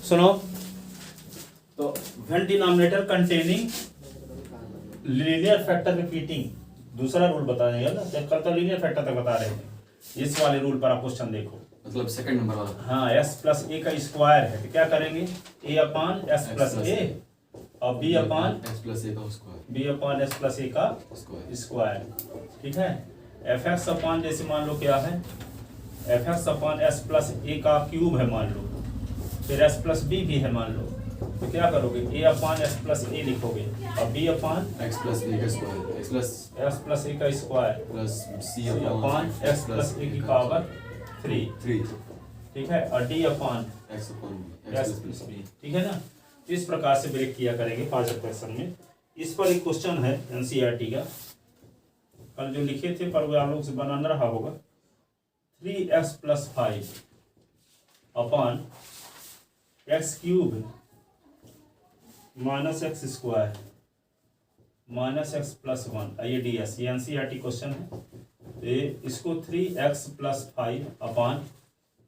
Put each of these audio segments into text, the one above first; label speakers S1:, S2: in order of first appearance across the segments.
S1: सुनो तो when denominator containing linear factor repeating, दूसरा रूल बता देंगे ना, जब कल तो लीनियर फैक्टर तक बता रहे थे, इस वाले रूल पर आप क्वेश्चन देखो,
S2: मतलब सेकंड नंबर वाला।
S1: हाँ एस प्लस ए का स्क्वायर है तो क्या करेंगे, ए अपान एस प्लस ए और b upon
S2: S plus a का square,
S1: B upon S plus a का स्क्वायर। ठीक है, एफ एक्स अपान जैसे मान लो क्या है, F x upon S plus a का क्यूब है मान लो, फिर एस प्लस बी भी है मान लो, तो क्या करोगे, ए अपान एस प्लस ए लिखोगे और b upon
S2: x plus a का square, x plus
S1: s plus a का square
S2: plus c
S1: upon x plus a की पावर 3। ठीक है, और d upon
S2: x upon
S1: s plus b. ठीक है ना, इस प्रकार से ब्रेक किया करेंगे 5 क्वेश्चन में। इस पर एक क्वेश्चन है एनसीईआरटी का, कल जो लिखे थे पर वो आप लोग से बनाना रहा होगा, 3x plus 5 upon x cube minus x square minus x plus 1, ये डी एस, ये एनसीईआरटी क्वेश्चन है। तो ये इसको 3x प्लस 5 अपान,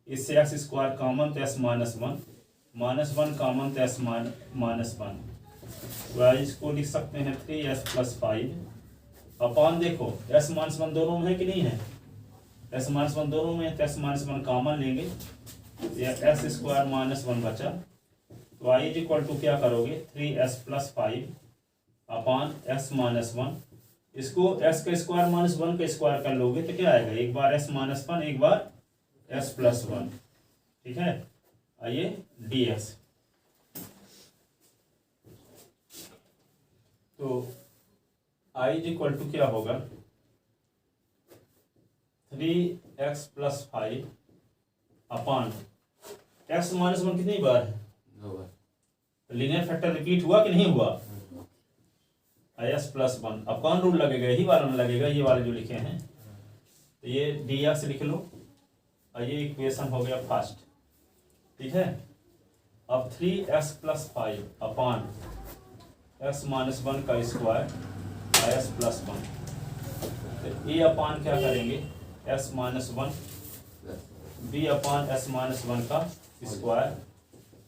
S1: इससे एक्स स्क्वायर कॉमन तो एस माइनस वन कॉमन तो एस माइनस 1, तो इसको लिख सकते हैं 3s प्लस 5 अपान, देखो एस माइनस 1 दोनों में है कि नहीं है, एस माइनस 1 दोनों में है तो एस माइनस 1 कॉमन लेंगे, एस स्क्वायर माइनस 1 बचा, तो आई इज इक्वल टू क्या करोगे 3s प्लस 5 अपान एस माइनस 1, इसको एस का स्क्वायर माइनस 1 का स्क्वायर कर लोगे तो क्या आएगा, एक बार एस माइनस 1 एक बार एस प्लस 1। ठीक है, आइए डी एस, तो आई इज इक्वल टू क्या होगा 3x plus 5 upon x minus 1 कितनी बार है, लीनियर फैक्टर रिपीट हुआ कि नहीं हुआ, एस प्लस 1, अब कौन रूल लगेगा, यही वाला में लगेगा, ये वाले जो लिखे हैं, तो ये डी एक्स लिख लो और ये इक्वेशन हो गया फर्स्ट। ठीक है, अब 3x plus 5 upon x minus 1 का स्क्वायर एस प्लस 1, तो ए अपान क्या करेंगे एस माइनस 1, बी अपान एस माइनस 1 का स्क्वायर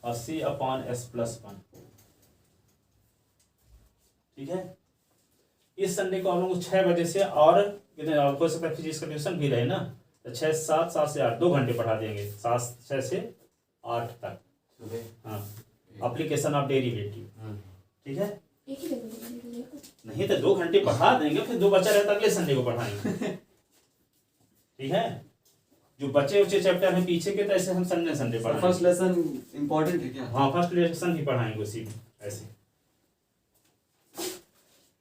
S1: और सी अपान एस प्लस 1। ठीक है, इस संडे को हम लोग 6 बजे से, और हो सकता है फिजिक्स का ट्यूशन भी रहे ना, तो 6 से 7 7 से 8 2 घंटे पढ़ा देंगे, 6 से 8 तक। हाँ, एप्लीकेशन ऑफ डेरिवेटिव। ठीक है, नहीं तो 2 घंटे पढ़ा देंगे, फिर 2 बचा रहता अगले संडे को पढ़ाएंगे। ठीक है, जो बचे उचे चैप्टर हैं पीछे के, तो ऐसे हम संडे पढ़ाएंगे।
S2: फर्स्ट लेसन इंपॉर्टेंट है क्या?
S1: हाँ, फर्स्ट लेसन ही पढ़ाएंगे उसी में ऐसे।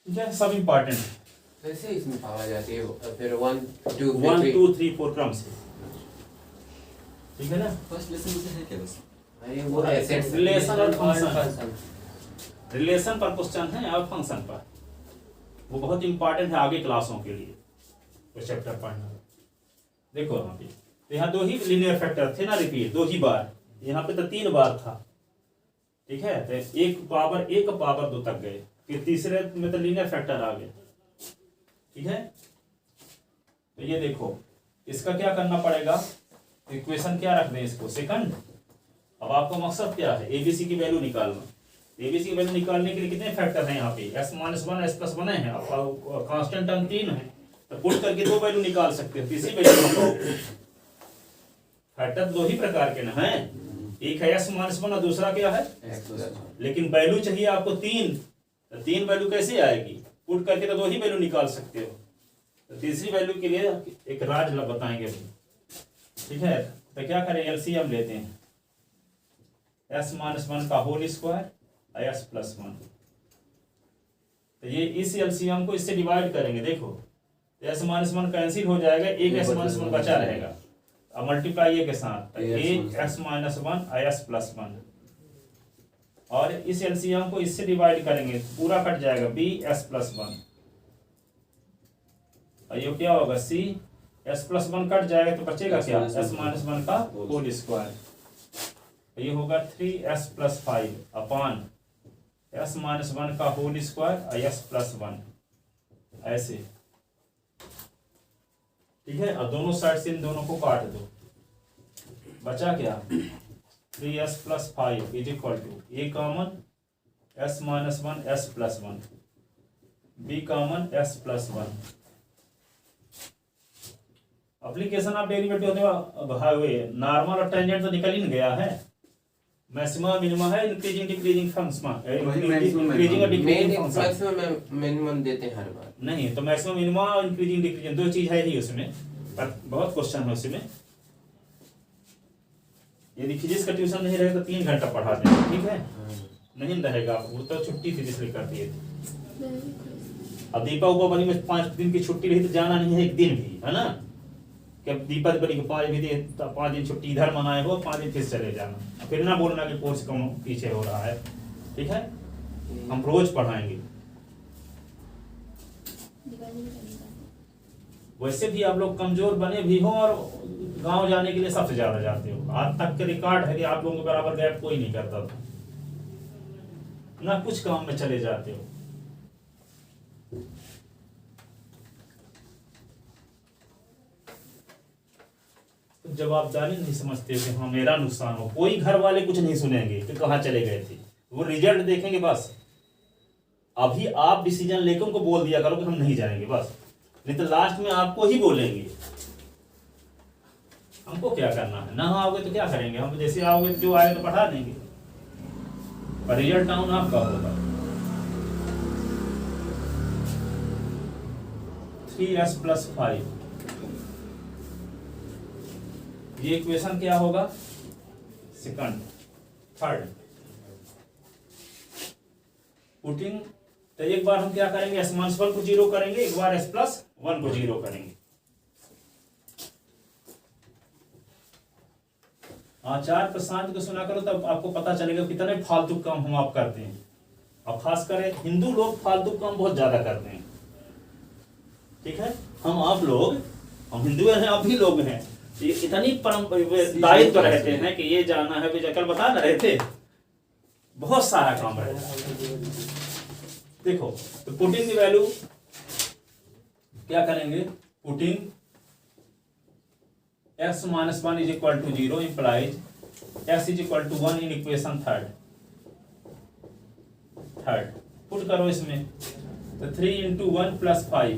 S1: ठीक है, सब इम्पोर्टेंट है,
S3: कैसे इसमें पावा जाती है फिर 1 2
S1: 1 2 3 4 क्रम से। ठीक है ना,
S2: फर्स्ट लेसन से है क्या बस?
S3: अरे वो एसेट्स
S1: रिलेशन और फंक्शन, रिलेशन पर क्वेश्चन है और फंक्शन पर, वो बहुत इंपॉर्टेंट है आगे क्लासों के लिए वो चैप्टर पढ़ना। देखो यहाँ पे तो यहाँ 2 ही लीनियर फैक्टर थे ना, रिपीट 2 ही बार, यहाँ पे तो 3 बार था। ठीक है, तो 1 पावर 2 तक गए, फिर तीसरे में तो लीनियर फैक्टर आ गए। ठीक है, तो ये देखो इसका क्या करना पड़ेगा, इक्वेशन क्या रख दें इसको सेकंड। अब आपका मकसद क्या है, एबीसी की वैल्यू निकालना। एबीसी की वैल्यू निकालने के लिए कितने फैक्टर हैं यहाँ पे, एस माइनस 1 एस प्लस 1 है, कांस्टेंट टर्म 3 है, तो पुट करके 2 वैल्यू निकाल सकते हैं, तीसरी वैल्यू फैक्टर 2 ही प्रकार के ना है, एक है एस माइनस 1 और दूसरा क्या है, लेकिन वैल्यू चाहिए आपको 3, तो 3 वैल्यू कैसे आएगी, पुट करके तो 2 ही वैल्यू निकाल सकते हो, तो तीसरी वैल्यू के लिए एक राज बताएंगे अभी। ठीक है, तो क्या करें, एलसीएम लेते हैं, एस माइनस 1 का होल स्क्वायर एस प्लस 1, तो ये इस एलसीएम को इससे डिवाइड करेंगे, देखो एस माइनस 1 कैंसिल हो जाएगा, एक एस माइनस 1 बचा रहेगा, अब मल्टीप्लाई के साथ एस माइनस 1 एस प्लस 1, और इस एलसीएम को इससे डिवाइड करेंगे, पूरा कट जाएगा बी एस प्लस 1, और ये क्या होगा सी एस प्लस 1 कट जाएगा तो बचेगा क्या, एस माइनस 1 का होल स्क्वायर, ये होगा 3s प्लस 5 अपान एस माइनस 1 का होल स्क्वायर एस प्लस 1, ऐसे। ठीक है, और दोनों साइड से इन दोनों को काट दो, बचा क्या 3s plus 5 is equal to a common s minus 1 s plus 1 b common s plus 1। Application of derivative होते हुए नॉर्मल और टेंजेंट तो निकल ही नहीं गया है। मैक्सिमम मिनिमम है, इंक्रीजिंग डिक्रीजिंग फंक्शन, इंक्रीजिंग और डिक्रीजिंग फंक्शन।
S3: मैक्सिमम मिनिमम देते हैं हर बार।
S1: नहीं तो मैक्सिमम मिनिमम और इंक्रीजिंग डिक्रीजिंग दो चीज है ही उसमें, पर बहुत क्वेश्चन है उसमें। यदि फिजिक्स का ट्यूशन नहीं रहेगा तो 3 घंटा पढ़ा देंगे, ठीक है? नहीं रहेगा, वो तो छुट्टी थी इसलिए कर दिए थे। अब दीपा उपा में 5 दिन की छुट्टी रही तो जाना नहीं है एक दिन भी, है ना? कि अब दीपा बड़ी के 5 भी 5 दिन छुट्टी इधर मनाए हो, 5 दिन फिर चले जाना, फिर ना बोलना कि कोर्स कम पीछे हो रहा है, ठीक है? हम रोज पढ़ाएंगे। वैसे भी आप लोग कमजोर बने भी हो और गांव जाने के लिए सबसे ज्यादा जाते हो। आज तक के रिकॉर्ड है कि आप लोगों के बराबर गैप कोई नहीं करता था ना, कुछ काम में चले जाते हो। तो जवाबदारी नहीं समझते हो कि हाँ मेरा नुकसान हो। कोई घर वाले कुछ नहीं सुनेंगे कि कहाँ चले गए थे, वो रिजल्ट देखेंगे बस। अभी आप डिसीजन लेकर उनको बोल दिया करो कि हम नहीं जाएंगे बस, नहीं तो लास्ट में आपको ही बोलेंगे। हमको क्या करना है, ना आओगे तो क्या करेंगे, हम जैसे आओगे तो जो आए तो पढ़ा देंगे, पर रिजल्ट डाउन आपका होगा। 3s plus 5 ये इक्वेशन क्या होगा, सेकंड थर्ड पुटिंग। तो एक बार हम क्या करेंगे, s माइनस 1 को 0 करेंगे, एक बार s प्लस 1 को 0 करेंगे। आचार्य प्रशांत को सुना करो तब आपको पता चलेगा कितने फालतू काम हम आप करते हैं। अब खास कर हिंदू लोग फालतू काम बहुत ज्यादा करते हैं, ठीक है? हम हिंदू हैं, आप भी लोग हैं, ये इतनी दायित्व रहते हैं कि ये जाना है, भी कल बता ना रहे थे, बहुत सारा काम रहता है। देखो तो पुटिंग की वैल्यू क्या करेंगे, putting x minus 1 is equal to 0 implies x is equal to 1 in equation third put करो इसमें, तो 3 into 1 plus 5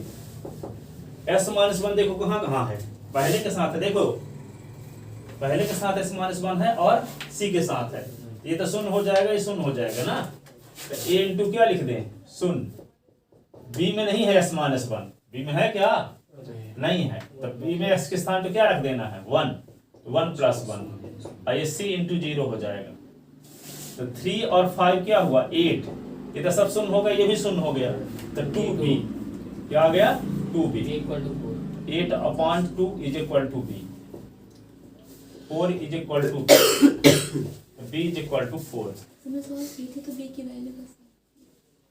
S1: s minus 1 देखो कहाँ कहाँ है, पहले के साथ है, देखो पहले के साथ s minus 1 है और c के साथ है, ये तो शून्य हो जाएगा, ये शून्य हो जाएगा ना, तो a into क्या लिख दें, शून्य। b में नहीं है s minus 1, b में है क्या, नहीं है, तो b में x के स्थान पे क्या रख देना है, 1, तो 1 plus 1 और ये c into 0 हो जाएगा। तो 3 और 5 क्या हुआ, 8, ये तो सब शून्य हो गया, ये भी शून्य हो गया, तो 2b क्या आ गया, 2b
S3: equal to
S1: 8 upon 2 is equal to b, 4 is equal to b is equal to 4।
S4: तो b की वैल्यू बस,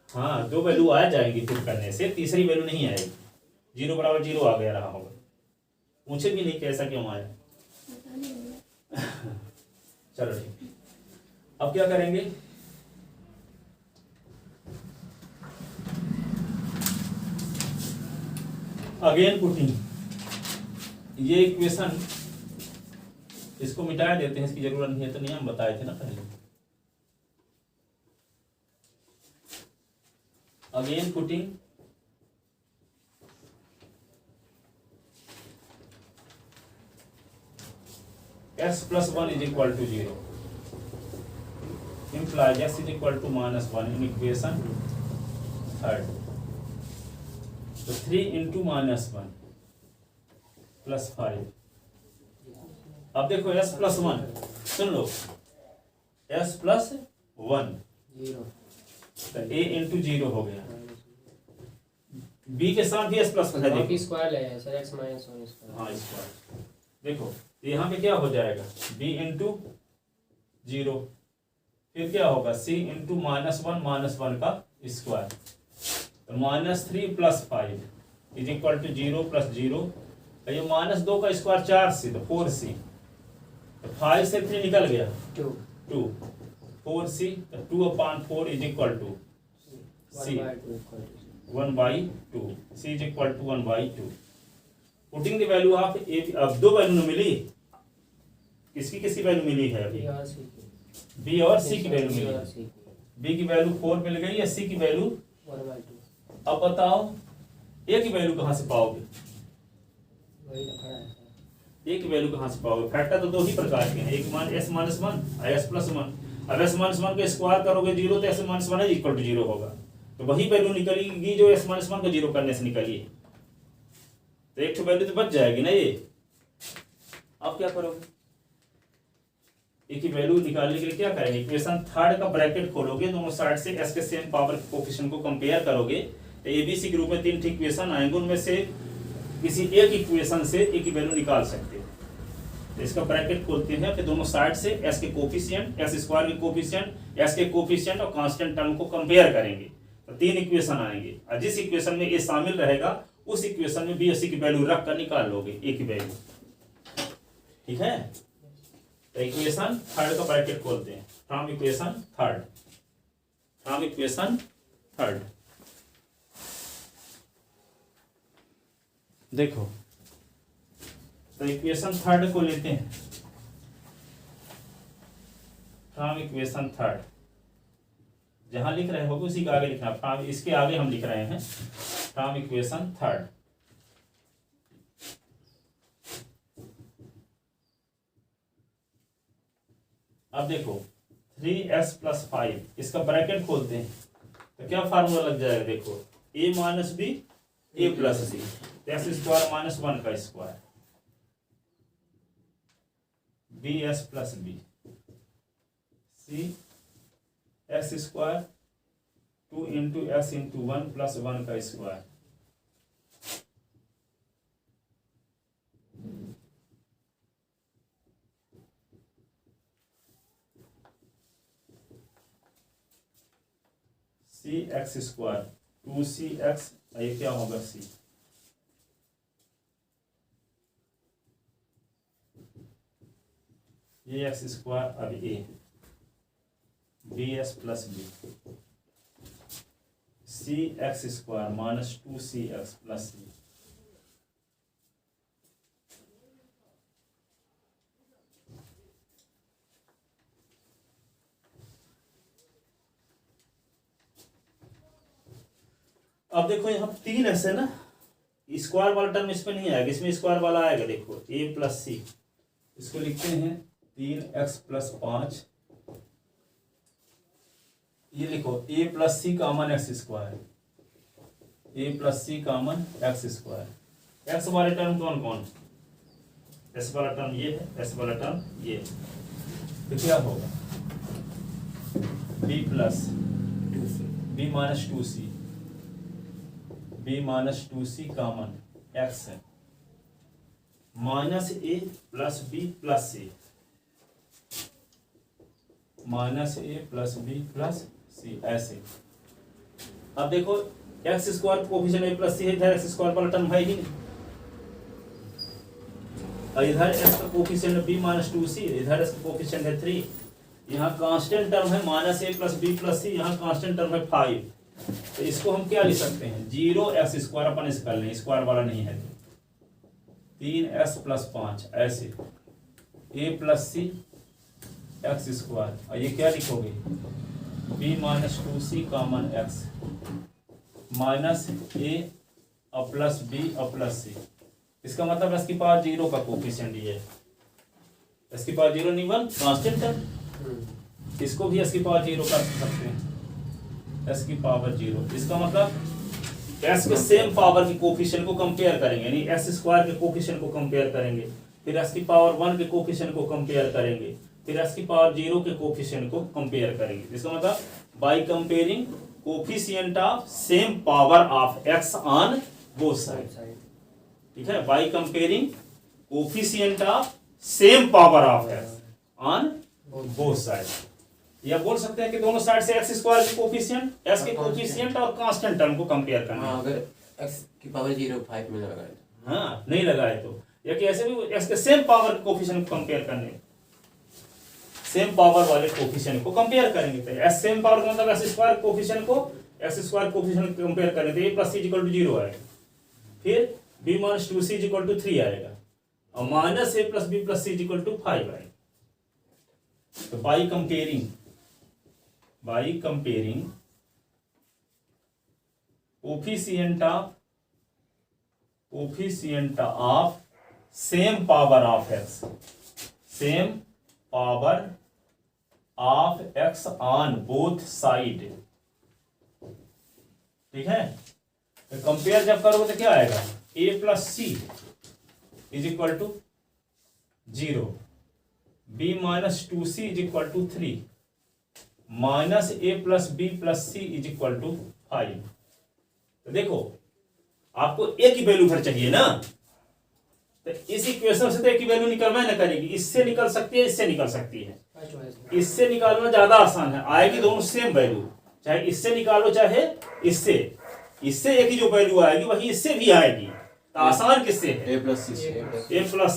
S1: हाँ 2 वैल्यू आ जाएगी पुट करने से, तीसरी वैल्यू नहीं आएगी। 0 बराबर 0 आ गया रहा होगा, पूछे भी नहीं कैसा क्यों आया।
S4: पता नहीं होगा।
S1: चलो ठीक, अब क्या करेंगे, अगेन पुटिंग, ये इक्वेशन इसको मिटा देते हैं, इसकी जरूरत नहीं है, तो नियम बताए थे ना पहले। Again putting x plus 1 is equal to 0 implies x is equal to minus 1 in equation third। तो 3 into minus 1 plus 5। अब देखो s plus 1, सुन लो, s plus 1 तो a into 0 हो गया, b के साथ भी s plus 1 है, देखो
S3: स्क्वायर है सर, x माइनस 1 स्क्वायर।
S1: हाँ स्क्वायर, देखो यहाँ पे क्या हो जाएगा, b into 0, फिर क्या होगा, c into -1 का स्क्वायर, तो -3 plus 5 is equal to 0 plus 0, तो ये -2 का स्क्वायर 4c, तो 4c, तो 5 से 3 निकल गया 2, 4c, तो 2 upon 4 is equal to c 1/2, c is equal to 1/2। Putting the value of a, अब 2 वैल्यू मिली, किसकी किसकी वैल्यू मिली है अभी?
S3: बी और सी की।
S1: बी और सी की वैल्यू
S3: बी
S1: मिली
S3: और
S1: है।
S3: सी की।
S1: बी की वैल्यू 4 मिल गई है, सी की वैल्यू
S3: 1/2।
S1: अब बताओ ए की वैल्यू कहाँ से पाओगे?
S3: वही रखा है।
S1: ए की वैल्यू कहाँ से पाओगे? फैक्टर तो दो ही प्रकार के हैं, एक मान एस माइनस वन और एस प्लस वन। अब एस माइनस वन को स्क्वायर करोगे 0 तो s minus one equal to 0 होगा, तो वही वैल्यू निकलेगी जो एस माइनस वन को 0 करने से निकली है, तो एक वैल्यू तो बच जाएगी ना ये। अब क्या करोगे? ए की वैल्यू निकालने के लिए क्या करेंगे? इक्वेशन थर्ड का ब्रैकेट खोलोगे, दोनों साइड से एस के सेम पावर के कोफिशिएंट को कंपेयर करोगे, तो एबीसी के रूप में 3 इक्वेशन आएंगे, उनमें से किसी एक इक्वेशन से ए की वैल्यू निकाल सकते हो। तो इसका ब्रैकेट खोलते हैं, फिर दोनों साइड से एस के कोफिशिएंट, एस स्क्वायर के कोफिशिएंट, एस के कोफिशिएंट और कांस्टेंट टर्म को कंपेयर करेंगे, तो 3 इक्वेशन आएंगे, और जिस इक्वेशन में ए शामिल रहेगा उस इक्वेशन में बी और सी की वैल्यू रख कर निकाल लोगे ए की वैल्यू। ठीक है, तो इक्वेशन थर्ड का ब्रैकेट खोलते हैं, from equation third, from equation third. देखो, तो इक्वेशन थर्ड को लेते हैं, फ्रॉम इक्वेशन थर्ड, जहां लिख रहे हो उसी के आगे लिखना, फ्रॉम इसके आगे हम लिख रहे हैं फ्रॉम इक्वेशन थर्ड। अब देखो 3s प्लस 5, इसका ब्रैकेट खोलते हैं, तो क्या फार्मूला लग जाएगा? देखो a minus b a plus c, s square minus 1 का square, b s plus b c s square 2 into s into 1 plus 1 का स्क्वायर। सी एक्स स्क्वायर 2cx, ये क्या होगा? सी ये एक्स स्क्वायर, अब a b s plus b c x square minus 2cx plus b. अब देखो यहाँ 3 ऐसे ना, स्क्वायर वाला टर्म इसमें नहीं आएगा, इसमें स्क्वायर वाला आएगा। देखो a प्लस सी, इसको लिखते हैं 3x प्लस 5, ये लिखो a plus c common x square, a plus c common x square. X वाले टर्म कौन कौन? एस वाला टर्म ये है, एस वाला टर्म ये है, तो क्या होगा? b plus b minus 2c, b minus 2c common x है, माइनस ए प्लस बी प्लस सी, माइनस ए प्लस बी प्लस सी, ऐसे। अब देखो एक्स स्क्वायर कोफिशिएंट ए प्लस सी है, इधर एक्स स्क्वायर वाला टर्म है ही नहीं, और इधर एक्स का कोफिशिएंट बी माइनस 2c, इधर एक्स का कोफिशिएंट है 3, यहाँ कांस्टेंट टर्म है माइनस ए प्लस बी प्लस सी, यहाँ कांस्टेंट टर्म है 5, तो इसको हम क्या लिख सकते हैं? 0x स्क्वायर अपन इस कर लें, स्क्वायर वाला नहीं है, 3s प्लस 5, ऐसे a plus c x square, और ये क्या लिखोगे? b minus 2c common x minus a और प्लस b और प्लस c। इसका मतलब इसकी पावर 0 का कोफिशिएंट ये है, इसकी पावर 0 नहीं 1 कांस्टेंट टर्म, इसको भी इसकी पावर 0 कर सकते हैं, एस की पावर 0। इसका मतलब एस के सेम पावर के कोफिशिएंट को कंपेयर करेंगे, यानी एस स्क्वायर के कोफिशिएंट को कंपेयर करेंगे, फिर एस की पावर 1 के कोफिशिएंट को कंपेयर करेंगे, फिर एस की पावर 0 के कोफिशिएंट को कंपेयर करेंगे। इसका मतलब bye comparing coefficient of same power of x on both side. ठीक है, by comparing coefficient of same power of x on both side, या बोल सकते हैं कि दोनों साइड से एक्स स्क्वायर के कोफिशिएंट, एस के कोफिशिएंट और कांस्टेंट टर्म को कंपेयर करना है।
S3: अगर x की पावर 0.5 में लगाए,
S1: हाँ नहीं लगाए तो, या कि ऐसे भी एक्स के सेम पावर के कोफिशिएंट को कंपेयर करने, सेम पावर वाले कोफिशिएंट को कंपेयर करेंगे, तो एस सेम पावर का मतलब एस स्क्वायर कोफिशिएंट को एक्स स्क्वायर कोफिशिएंट को कंपेयर करेंगे, तो a plus c equal to 0 आएगा, फिर b minus 2c equal to 3 आएगा, और minus a plus b plus c equal to 5 आएगा। तो by comparing coefficient of same power of x on both side. ठीक है, तो कंपेयर जब करोगे तो क्या आएगा, a plus c is equal to 0, b minus 2c is equal to 3, minus a plus b plus c is equal to 5। तो देखो आपको a की वैल्यू भर चाहिए ना, तो इस इक्वेशन से तो a की वैल्यू निकलवा ना करेगी, इससे निकल सकती है, इससे निकल सकती है। इससे निकालना ज्यादा आसान है, आएगी दोनों सेम वैल्यू, चाहे इससे निकालो चाहे इससे एक ही जो वैल्यू आएगी वही इससे भी आएगी। तो आसान किससे है,
S2: a प्लस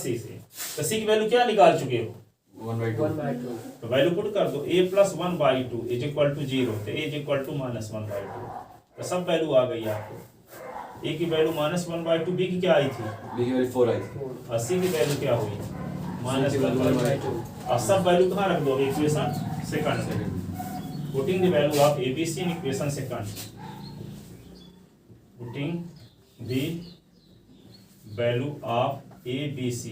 S2: सी
S1: से। तो सी की वैल्यू क्या निकाल चुके हो,
S2: 1/2।
S1: तो वैल्यू पुट कर दो, a प्लस 1/2 इज इक्वल टू 0, तो a is equal to minus 1/2। तो सब वैल्यू आ गई आपको, a की वैल्यू माइनस 1/2, b की क्या आई थी,
S2: b की वैल्यू 4 आई थी,
S1: और c की वैल्यू क्या हुई, माइनस 1/2।
S2: 1/2।
S1: और सब वैल्यू कहाँ रख दो, equation second. Putting the value of abc in equation second, putting the value of abc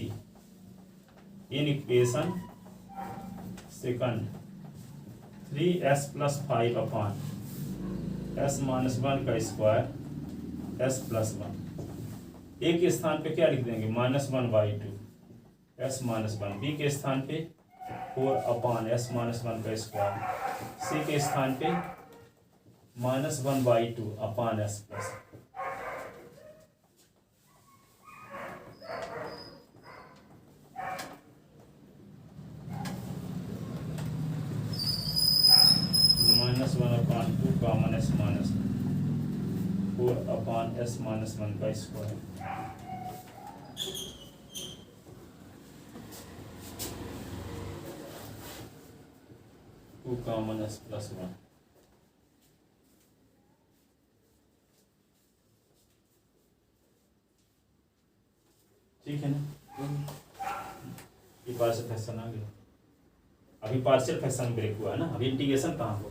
S1: in equation second, 3s plus 5 upon s minus 1 का स्क्वायर s प्लस 1। a के स्थान पे क्या लिख देंगे, -1/2 s माइनस 1, b के स्थान पे 4 अपॉन s माइनस 1 का स्क्वायर, c के स्थान पे -1/2 upon s plus. -1/2 common s minus 4 upon s minus 1 का स्क्वायर। Common s plus 1। ठीक है ना, ये पार्शियल फ्रैक्शन आ गया। अभी पार्शियल फ्रैक्शन ब्रेक हुआ है ना, अभी इंटीग्रेशन कहाँ हो,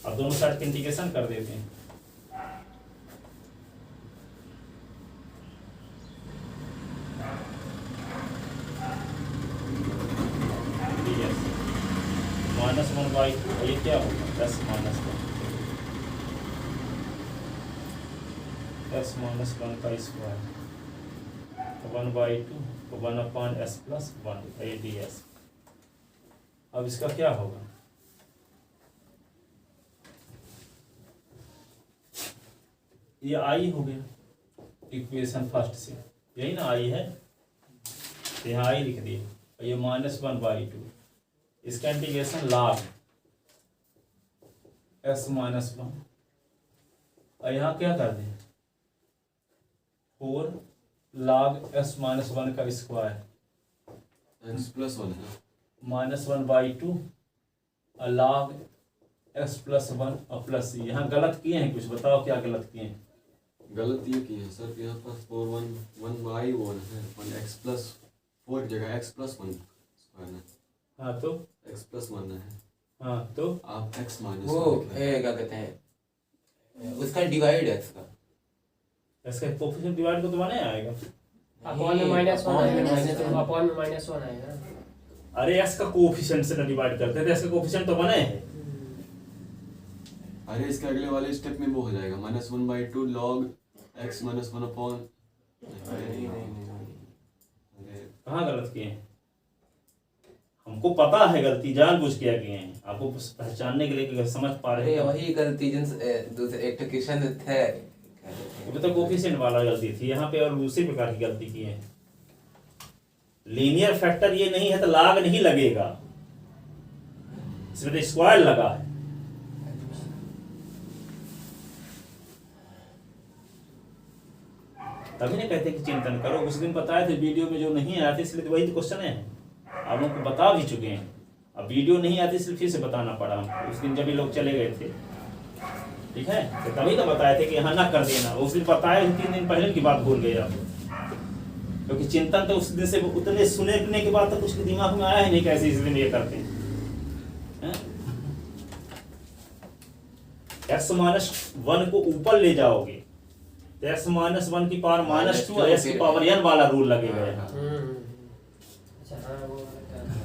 S1: अब दोनों साइड के इंटीग्रेशन कर देते हैं। -1/2, ये क्या होगा, s माइनस 1 का स्क्वायर, 1/2 तो 1 अपॉन s प्लस 1 ds। अब इसका क्या होगा, ये आई हो गया इक्वेशन फर्स्ट से, यही ना आई है, तो यहाँ आई लिख दिए, और ये -1/2, इसका इंटीग्रेशन log s माइनस 1, और यहाँ क्या कर दें, 4 log s माइनस 1 का स्क्वायर,
S2: x प्लस 1 है,
S1: -1/2 log x प्लस 1 और प्लस, यहाँ गलत किए हैं कुछ, बताओ क्या गलत किए हैं।
S2: गलत ये की है सर, यहाँ पर 1/1 है, 1x प्लस 4 जगह x प्लस 1 स्क्वायर है।
S1: हाँ तो
S2: x प्लस 1 है,
S1: हाँ तो
S2: आप x माइनस
S3: वो क्या कहते हैं, उसका डिवाइड है इसका,
S1: इसका कोफिशिएंट डिवाइड को तो बना आएगा,
S5: अपॉन में -1 आएगा,
S4: -1
S5: अपॉन में -1 आएगा।
S1: अरे x का कोफिशिएंट से ना डिवाइड करते हैं, तो इसका कोफिशिएंट तो बने हैं।
S2: अरे इसके अगले वाले स्टेप में वो हो जाएगा, -1/2 log x माइनस 1 अपॉन,
S3: नहीं
S2: अरे
S1: कहाँ गलत किए हैं, हमको पता है गलती जानबूझ किया किए हैं, आपको पहचानने के लिए कि समझ पा रहे
S3: अरे
S1: हैं।
S3: वही गलती दूसरे एक तो क्वेश्चन थे,
S1: ये तो कोफिशिएंट वाला गलती थी यहाँ पे, और दूसरी प्रकार की गलती की है। लीनियर फैक्टर ये नहीं है तो लाग नहीं लगेगा, इसमें तो स्क्वायर लगा है। तभी नहीं कहते कि चिंतन करो, उस दिन बताए थे वीडियो में, जो नहीं आया था इसलिए तो वही तो क्वेश्चन है, आप लोग को बता भी चुके हैं। अब वीडियो नहीं आती इसलिए फिर से बताना पड़ा हमको, उस दिन जब ये लोग चले गए थे, ठीक है, तो तभी तो बताए थे कि यहाँ ना कर देना, उस दिन बताए 3 दिन पहले की बात भूल गए आप, क्योंकि चिंतन तो उस दिन से उतने सुने के बाद तो कुछ दिमाग में आया ही नहीं कैसे इसलिए ये करते हैं। एक्स माइनस 1 को ऊपर ले जाओगे तो एक्स माइनस 1 की पावर माइनस 2 एक्स की पावर n वाला रूल लगेगा यहाँ।
S5: अच्छा हाँ वो वाला क्या था?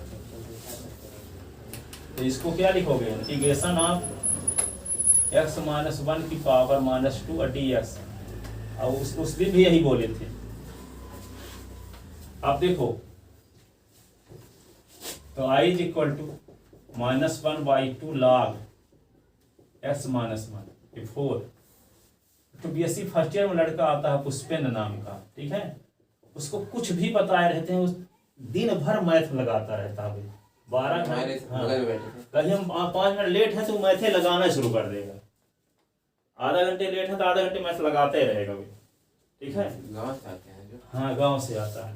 S1: तो इसको क्या लिखोगे, इंटीग्रेशन ऑफ एक्स माइनस 1 की पावर माइनस 2 डी एक्स। और उस दिन भी यही बोले थे। आप देखो तो i is equal to -1/2 log x minus 1 4। तो BSc फर्स्ट ईयर में लड़का आता है पुष्पेंद्र नाम का, ठीक है, उसको कुछ भी बताए रहते हैं, उस दिन भर मैथ लगाता रहता है। 12
S3: हमारे
S1: हाँ,
S3: बगल में बैठे थे।
S1: कहीं हम 5 मिनट लेट है तो मैथे लगाना शुरू कर देगा। आधा घंटे लेट है तो आधा घंटे मैथ लगाते रहेगा भी, ठीक है।
S3: गाँव से आते हैं जो।
S1: हाँ गांव से आता है।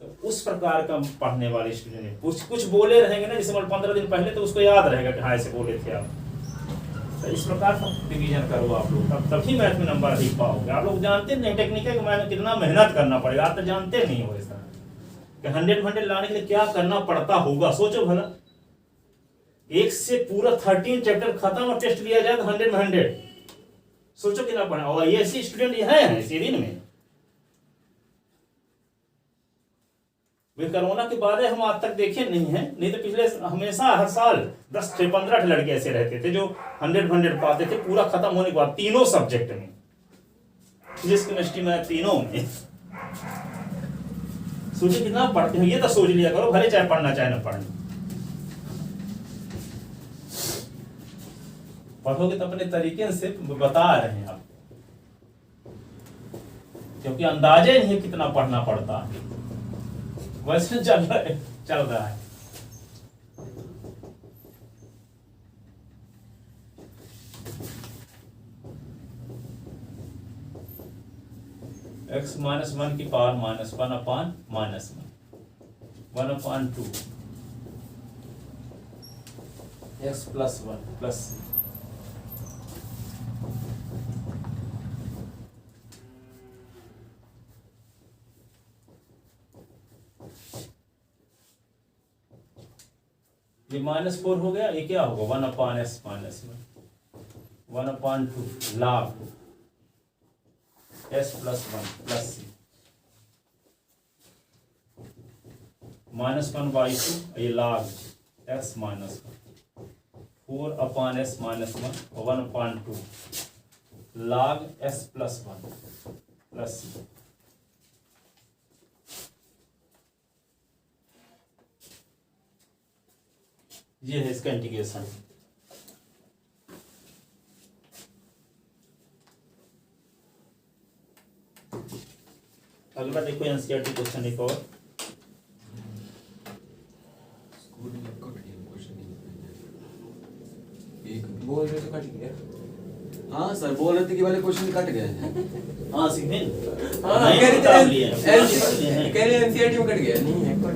S1: तो उस प्रकार का पढ़ने वाले स्टूडेंट है, कुछ बोले रहेंगे ना, जैसे 15 दिन पहले तो उसको याद रहेगा कि हाँ ऐसे बोले थे आप। तो इस प्रकार का रिवीजन करो आप लोग, तभी मैथ में नंबर अधिक पाओगे। आप लोग जानते नहीं टेक्निक है कि मैथ में कितना मेहनत करना पड़ेगा, आप तो जानते नहीं हो ऐसा कि 100 लाने के लिए क्या करना पड़ता होगा। सोचो भला, एक से पूरा 13 चैप्टर खत्म और टेस्ट लिया जाए तो 100 में 100, सोचो कितना पढ़ा। और ये ऐसे स्टूडेंट है इसी दिन में। कोरोना के बाद हम आज तक देखे नहीं है, नहीं तो पिछले हमेशा हर साल 10 से 15 लड़के ऐसे रहते थे जो 100 पाते थे पूरा खत्म होने के बाद, तीनों सब्जेक्ट में, फिजिक्स केमिस्ट्री में, तीनों में। सोचिए कितना पढ़ते हो, ये तो सोच लिया करो, भले चाहे पढ़ना चाहे ना पढ़ना। पढ़ोगे तो अपने तरीके से बता रहे हैं आप, क्योंकि अंदाजे नहीं कितना पढ़ना पड़ता है, वैसे चल रहा है। एक्स माइनस 1 की पावर -1/-1 1/2 एक्स प्लस 1 प्लस ये -4 हो गया, ये क्या होगा 1/s -1 1/2 log s + 1 प्लस -1/2 ये log s -1 4/s -1 1/2 log s + 1 plus ये है इसका इंटीग्रेशन। अगला देखो एनसीईआरटी क्वेश्चन एक और।
S2: स्कूल में आपका बढ़िया क्वेश्चन नहीं एक
S3: बोल रहे तो कट गया।
S2: हाँ सर बोल रहे थे कि वाले क्वेश्चन कट गए हैं।
S1: हाँ सीधे
S3: हाँ
S1: नहीं
S3: कह
S1: किताब
S3: रहे
S1: लिए
S3: थे
S1: हैं।
S3: एनसीईआरटी में कट गया नहीं है कट।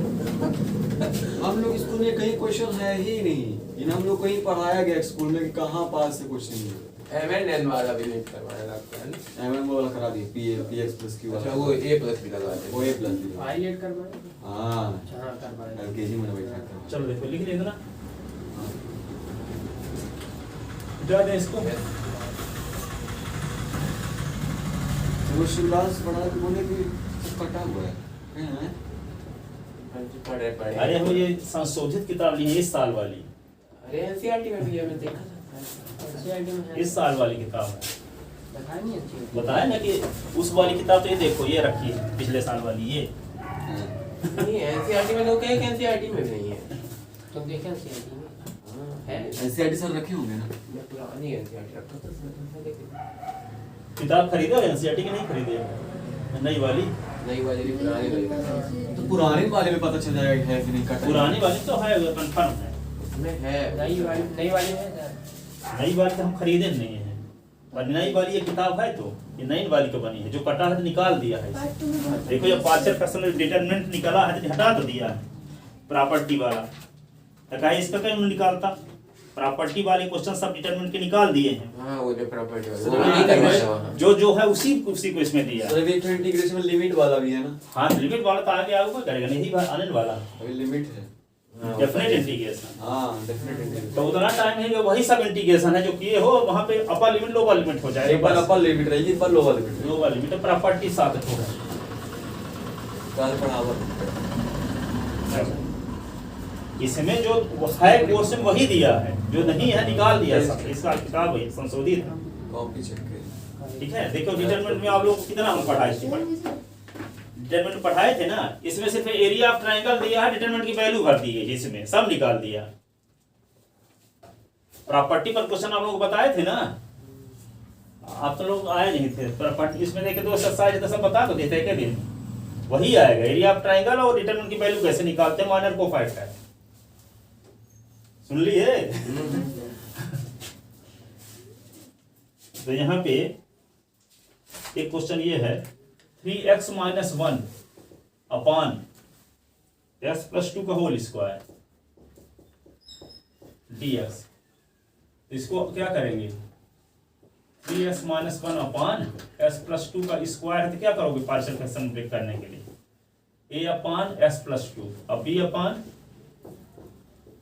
S2: हम लोग स्कूल में कहीं क्वेश्चन है ही नहीं, इन हम लोग कहीं पढ़ाया गया स्कूल में कि कहाँ पास से क्वेश्चन है।
S3: एमएन वाला भी नहीं करवाया लगता है ना।
S2: एमएम वाला करा दिए, पीएक्स प्लस क्यू
S3: अच्छा
S2: वाला,
S3: वो A+ भी लगा दे।
S2: वो ए प्लस भी।
S5: आई एड करवाए।
S2: हाँ
S5: अच्छा हाँ करवाए।
S2: एलकेजी में बैठा था।
S1: चलो देखो लिख लेना, जा दे इसको।
S2: वो शिवराज पढ़ा के बोले कि कटा हुआ है हैं?
S3: पढ़े पढ़े।
S1: अरे हम ये संशोधित किताब ली है इस साल वाली,
S3: अरे एनसीईआरटी में भी है, मैं देखा था।
S5: एनसीईआरटी में है।
S1: इस साल वाली किताब है।
S5: बताया नहीं अच्छी।
S1: बताया ना कि उस वाली किताब तो ये देखो ये रखी है पिछले साल वाली ये।
S3: नहीं एनसीईआरटी में लोग कहे कि एनसीईआरटी में भी नहीं है।
S5: तुम देखे एनसीईआरटी में
S3: हाँ
S5: है।
S2: एनसीईआरटी सर रखे होंगे ना।
S3: मैं पुरानी एनसीईआरटी रखता था उसमें लेकिन
S1: किताब खरीदे एनसीईआरटी की नहीं खरीदे, नई वाली।
S3: नई वाली भी पुरानी वाली था।
S2: तो पुराने वाले में पता चल जाएगा कि है कि नहीं कटा।
S1: पुरानी वाली तो है कंफर्म है,
S3: उसमें है
S5: नई वाली है सर।
S1: नई वाली तो हम खरीदे नहीं है। और नई वाली ये किताब है तो ये नई वाली तो बनी है, जो कटा है तो निकाल दिया है।
S4: पार्ट 2 में
S1: देखो ये पार्शियल फ्रैक्शनल डिटरमिनेंट निकाला है तो हटा तो दिया है प्रॉपर्टी वाला, तो कहीं इसका कहीं निकालता। प्रॉपर्टी वाले क्वेश्चन सब डिटरमिनेंट के निकाल दिए हैं।
S3: हाँ वो जो प्रॉपर्टी
S2: वो
S3: वाला
S2: नहीं
S3: नहीं
S2: करना
S3: करना
S2: है।
S3: है वहाँ।
S1: जो है उसी को इसमें दिया है।
S2: सर अभी तो इंटीग्रेशन में लिमिट वाला भी है ना।
S1: हाँ लिमिट वाला तो आगे आगे कोई करेगा नहीं, यही आने वाला।
S2: अभी लिमिट है।
S1: Definite integration.
S2: हाँ डेफिनेट इंटीग्रेशन।
S1: तो उतना टाइम है कि वही सब इंटीग्रेशन है जो किए हो, वहां पे अपर लिमिट लोअर लिमिट हो जाएगा,
S2: एक बार अपर लिमिट रहेगी, एक बार lower limit.
S1: Lower limit property साथ होगा।
S2: काल बराबर
S1: इसमें जो है कोर्स में वही दिया है, जो नहीं है निकाल दिया सब, इसका किताब वही संशोधित है।
S2: कॉपी चेक करें।
S1: ठीक है, देखो डिटरमिनेंट में आप लोग कितना हम पढ़ाए थे, डिटरमिनेंट पढ़ाए थे ना, इसमें सिर्फ एरिया ऑफ ट्रायंगल दिया है, डिटरमिनेंट की वैल्यू भर दी है, जिसमें सब निकाल दिया। प्रॉपर्टी पर क्वेश्चन आप लोग बताए थे ना, आप तो लोग आए नहीं थे प्रॉपर्टी, इसमें देखे तो एक्सरसाइज तो सब बता तो देते एक दिन, वही आएगा एरिया ऑफ ट्रायंगल और डिटरमिनेंट की वैल्यू कैसे निकालते हैं, माइनर कोफैक्टर। सुन लिए? तो यहाँ पे एक क्वेश्चन ये है 3x minus 1 upon x plus 2 का होल स्क्वायर dx। इसको क्या करेंगे, 3x minus 1 upon x plus 2 का स्क्वायर है तो क्या करोगे पार्शियल फ्रैक्शन ब्रेक करने के लिए, a अपॉन x प्लस 2 अब b अपॉन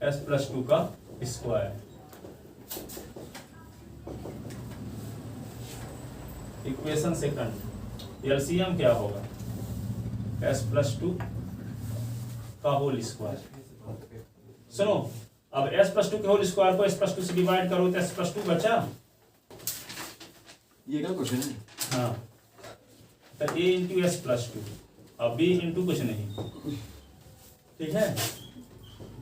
S1: s प्लस 2 का स्क्वायर। इक्वेशन सेकंड एलसीएम क्या होगा, s प्लस 2 का होल स्क्वायर। सुनो, अब s प्लस 2 के होल स्क्वायर को s प्लस 2 से डिवाइड करो तो s प्लस 2 बचा,
S2: ये क्या क्वेश्चन है?
S1: हाँ, तो a इंटू एस प्लस 2, अब b इंटू कुछ नहीं, ठीक है,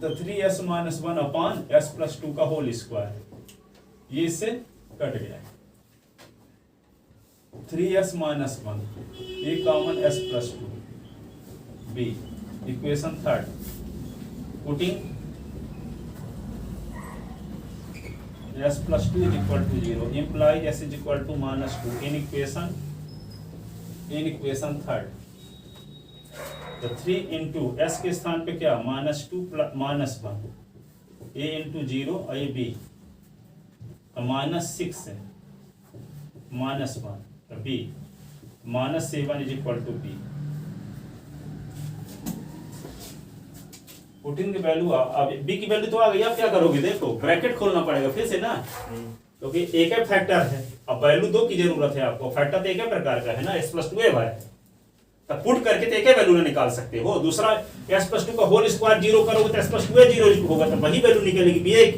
S1: तो 3s minus 1 upon s plus 2 का होल स्क्वायर, ये इससे कट गया, 3s माइनस 1 ये common s plus 2 b। Equation third putting s plus 2 is equal to 0 implies s is equal to minus 2 in equation third. तो 3 into s के स्थान पे क्या minus 2 plus minus 1 a into 0 और ये b, तो minus 6 है माइनस 1 तो b minus 7 is equal to b। Putting की वैल्यू अब b की वैल्यू तो आ गई, अब क्या करोगे, देखो ब्रैकेट खोलना पड़ेगा फिर से ना, क्योंकि एक ही फैक्टर है, अब वैल्यू 2 की जरूरत है आपको, फैक्टर तो एक ही प्रकार का है ना, s प्लस 2 है, तो पुट करके तो एक ही वैल्यू निकाल सकते हो, दूसरा s प्लस 2 का होल स्क्वायर 0 करोगे तो s प्लस 2 0 होगा, तो वही वैल्यू निकलेगी b एक,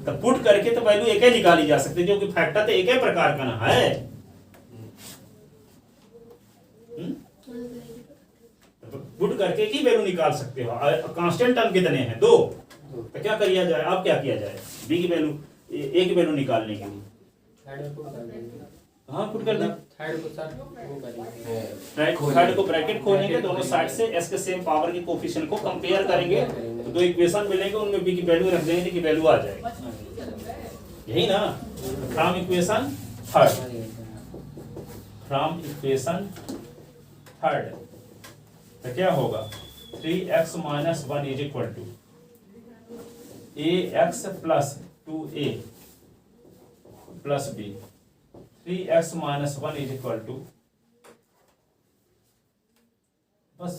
S1: तो पुट करके तो वैल्यू एक ही निकाली जा सकती है, जो कि फैक्टर तो एक ही प्रकार का ना है। पुट करके की वैल्यू निकाल सकते हो। कांस्टेंट टर्म कितने हैं, 2, तो क्या किया जाए, अब क्या किया जाए, b की वैल्यू a की वैल्यू निकालने के लिए, हाँ पुट कर दें, थर्ड को ब्रैकेट खोलेंगे, दोनों साइड से s के सेम पावर के कोफिशिएंट को कंपेयर करेंगे, तो 2 इक्वेशन मिलेंगे, उनमें b की वैल्यू रख देंगे कि वैल्यू आ जाएगी, यही ना। फ्रॉम इक्वेशन थर्ड तो क्या होगा, 3x minus 1 is equal to ax plus 2a plus b, 3x minus 1 is equal to, बस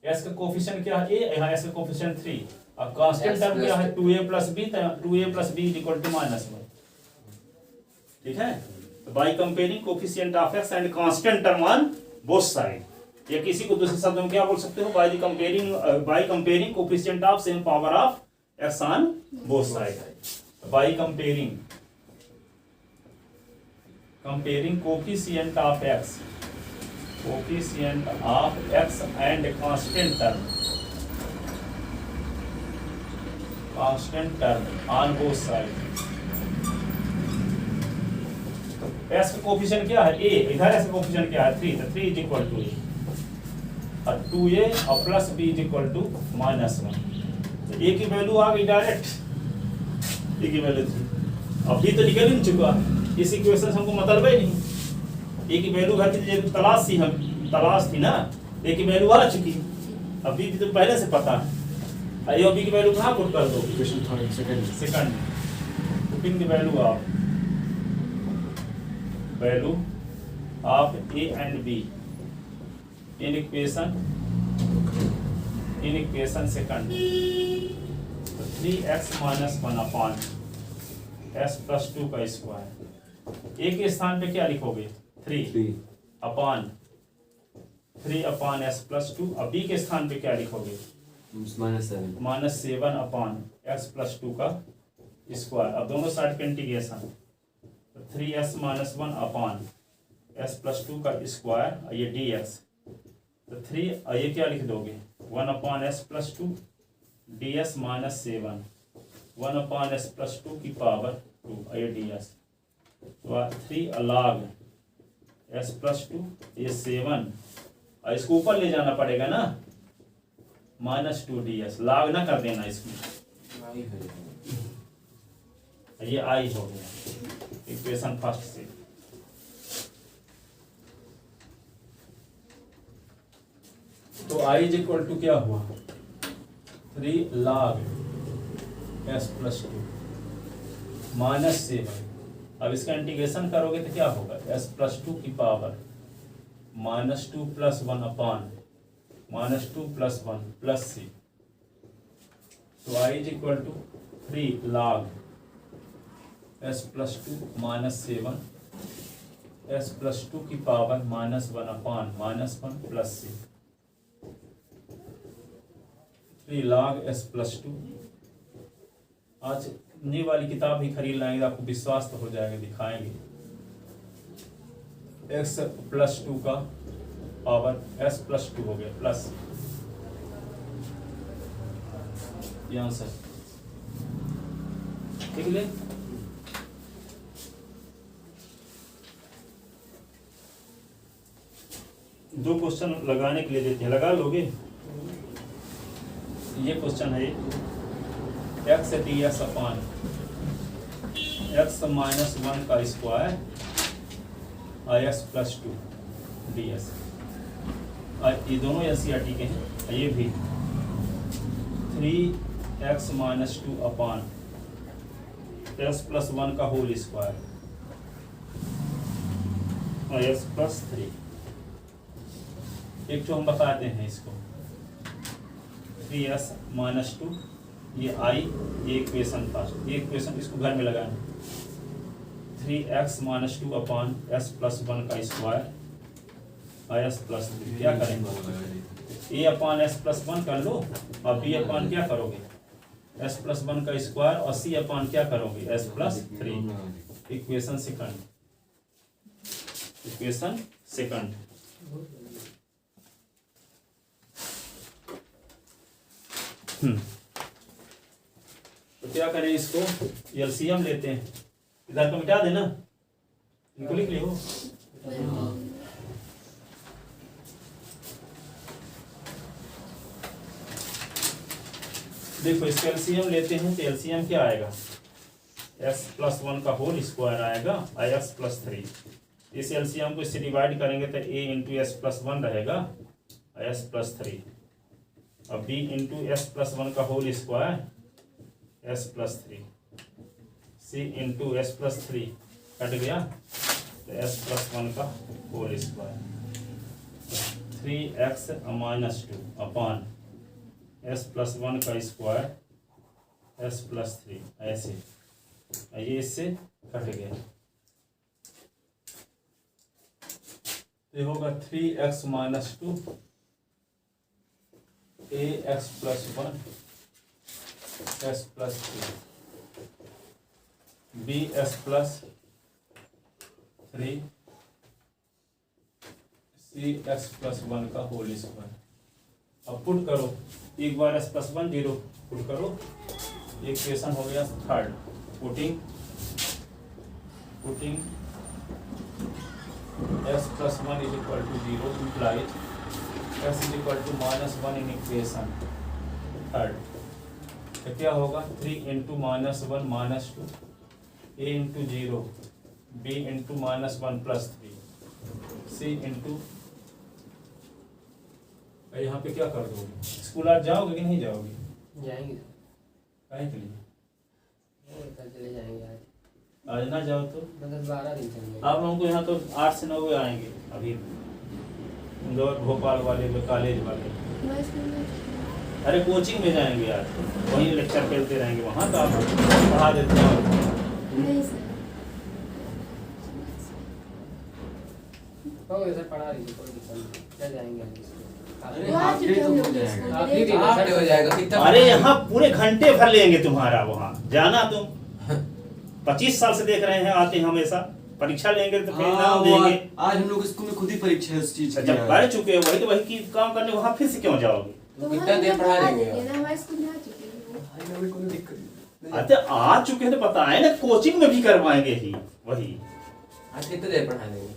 S1: s का कोफिशिएंट क्या है a, यहाँ s का कोफिशिएंट 3, अब कांस्टेंट टर्म क्या है 2a plus b, 2a plus b is equal to minus 1, ठीक है। By comparing coefficient of x and constant term on both side, या किसी को दूसरे शब्द में क्या बोल सकते हो, bye comparing coefficient of same power of x on both side, bye comparing coefficient of x and constant term on both side. s का कोफिशिएंट क्या है a, इधर s का कोफिशिएंट क्या है 3, तो 3 इज इक्वल टू a, और 2a और plus b is equal to minus 1, तो a की वैल्यू आ गई डायरेक्ट, a की वैल्यू 3, अब b तो निकल ही नहीं चुका, इस इक्वेशन से हमको मतलब ही नहीं, a की वैल्यू घर की तलाश थी ना, a की वैल्यू आ चुकी, अब b तो पहले से पता है, a और b की वैल्यू कहाँ पुट कर दो,
S2: equation third second
S1: putting the value of a and b in in equation second, तो 3x माइनस 1 अपान s प्लस 2 का स्क्वायर। ए के स्थान पे क्या लिखोगे? 3
S2: 3
S1: अपान 3 अपान s प्लस 2। अब बी के स्थान पे क्या लिखोगे?
S2: -7
S1: -7 अपान x प्लस 2 का स्क्वायर। अब दोनों साइड पे इंटीग्रेशन, तो 3s माइनस 1 अपान s प्लस 2 का स्क्वायर, ये dx, तो 3 ये क्या लिख दोगे? 1 अपान s प्लस 2 ds माइनस 7, 1 अपान s प्लस 2 की पावर 2, ये ds, तो 3 अलॉग s प्लस 2, ये 7, और इसको ऊपर ले जाना पड़ेगा ना, -2 ds, लॉग ना कर देना इसमें,
S3: आई है
S1: ये आई हो गया इक्वेशन फर्स्ट से। तो आई इज इक्वल टू क्या हुआ? 3 log s प्लस 2 -7। अब इसका इंटीग्रेशन करोगे तो क्या होगा? s प्लस 2 की power -2 plus 1 upon -2 plus 1 plus c। तो I is equal to 3 log s plus 2 -7 s plus 2 की power -1 upon -1 plus c। 3 log s plus 2। आज नई वाली किताब ही खरीद लाएंगे, आपको विश्वास तो हो जाएगा, दिखाएंगे। x प्लस 2 का पावर s प्लस 2 हो गया प्लस ये आंसर ठीक ले। दो क्वेश्चन लगाने के लिए देते हैं, लगा लोगे? ये क्वेश्चन है x ds अपान x माइनस 1 का स्क्वायर और x प्लस 2 ds। ये दोनों NCERT के हैं। ये भी 3x minus 2 upon s plus 1 का होल स्क्वायर और s प्लस 3। एक तो हम बताते हैं इसको 3s माइनस 2, ये आई, ये इक्वेशन फर्स्ट, ये इक्वेशन इसको घर में लगाना। 3x minus 2 upon s plus 1 का स्क्वायर और s प्लस 3। क्या करेंगे? a अपान s प्लस 1 कर लो, और b अपान क्या करोगे? s प्लस 1 का स्क्वायर, और c अपान क्या करोगे? s plus 3। Equation second, equation second. तो क्या करें? इसको एलसीएम लेते हैं, इधर को मिटा देना, इनको लिख लियो। देखो इसका एलसीएम लेते हैं तो एलसीएम क्या आएगा? s प्लस 1 का होल स्क्वायर आएगा और s प्लस 3। इस एलसीएम को इससे डिवाइड करेंगे तो a इंटू एस प्लस 1 रहेगा और s प्लस 3, अब b इंटू एस प्लस 1 का whole square s plus 3, c into s plus 3 कट गया तो s प्लस 1 का whole square, 3x minus 2 upon s plus 1 का स्क्वायर s प्लस 3, ऐसे ये इससे कट गया तो ये होगा 3x minus 2 ax plus 1 s plus 2 bs plus 3 cx plus 1 का होल स्क्वायर। अब पुट करो, एक बार s प्लस 1 0 पुट करो, इक्वेशन हो गया third. Putting s plus 1 is equal to 0 implies s is equal to -1 in equation third. तो क्या होगा? 3 into -1 minus 2 a into 0 b into -1 plus 3 c into, यहाँ पे क्या कर दोगे? स्कूल आज जाओगे कि नहीं जाओगे?
S5: जाएंगे
S1: काहे के लिए?
S5: कल चले जाएंगे।
S1: आज ना जाओ तो
S5: मतलब 12 दिन चलेंगे।
S1: आप लोगों को यहाँ तो 8 से 9 बजे आएंगे। अभी इंदौर भोपाल वाले, कॉलेज वाले
S4: बस में
S1: अरे कोचिंग में जाएंगे यार, वहीं लेक्चर खेलते रहेंगे वहाँ, तो आप पढ़ा देते हैं।
S4: नहीं सर।
S5: हो गया सर, पढ़ा लीजिए, कोई दिक्कत नहीं, चल जाएंगे हम इसको।
S2: अरे
S4: वो आ
S2: हाफ
S4: चुके
S2: डे तो
S4: हम
S2: हो
S4: लोग
S2: जाएगा।
S4: स्कूल
S5: आप
S4: में।
S5: भी
S3: हाफ डे हो जाएगा कितना?
S1: अरे यहाँ पूरे घंटे भर लेंगे तुम्हारा, वहाँ जाना तुम 25 साल से देख रहे हैं, आते हैं हमेशा, परीक्षा लेंगे तो फिर
S2: हाँ,
S1: नाम
S2: वो
S1: देंगे।
S2: आज हम लोग स्कूल में खुद ही परीक्षा है उस चीज की।
S1: जब कर चुके हो वही तो वही की काम करने वहाँ फिर से क्यों जाओगे?
S4: तो
S3: कितना
S4: वहाँ
S3: देर पढ़ा देंगे?
S4: ना, हमारे स्कूल में आ चुके हैं वो।
S2: भाई हमें कोई दिक्कत नहीं।
S1: अच्छा आ चुके हैं तो बताए ना, कोचिंग में भी करवाएंगे ही वही।
S3: आज कितने देर पढ़ा देंगे?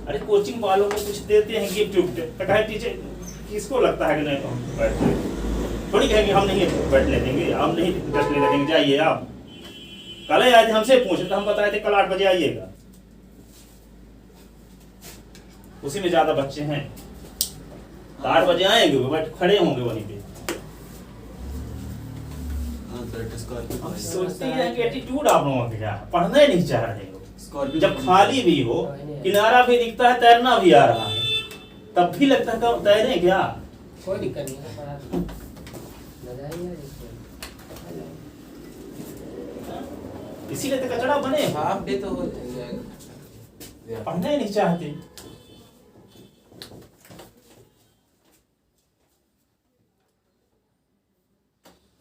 S1: अरे कोचिंग वालों को कुछ देते हैं गिफ्ट विफ्ट, तो कहे टीचर किसको लगता है कि नहीं हम बैठते, थोड़ी कहेंगे हम नहीं बैठने देंगे, हम नहीं बैठने देंगे, जाइए आप। कल ही आए थे हमसे पूछे तो हम बताए थे कल 8 बजे आइएगा, उसी में ज्यादा बच्चे हैं, तो 8 बजे आएंगे वो बैठ खड़े होंगे वहीं पे।
S2: हाँ सर, स्कॉर्पियो
S1: हम
S2: भाई।
S1: सोचते हैं कि एटीट्यूड आप लोगों का क्या है, पढ़ना ही नहीं चाह रहे हो।
S2: स्कॉर्पियो
S1: जब खाली भी हो, किनारा भी दिखता है, तैरना भी आ रहा है, तब भी लगता है कब तैरें क्या?
S5: कोई दिक्कत नहीं है, पढ़ा लीजिए, मजा आएगा इसको।
S1: इसीलिए तो कचड़ा बने,
S3: हाफ डे तो हो जाएगा।
S1: पढ़ना ही नहीं चाहते।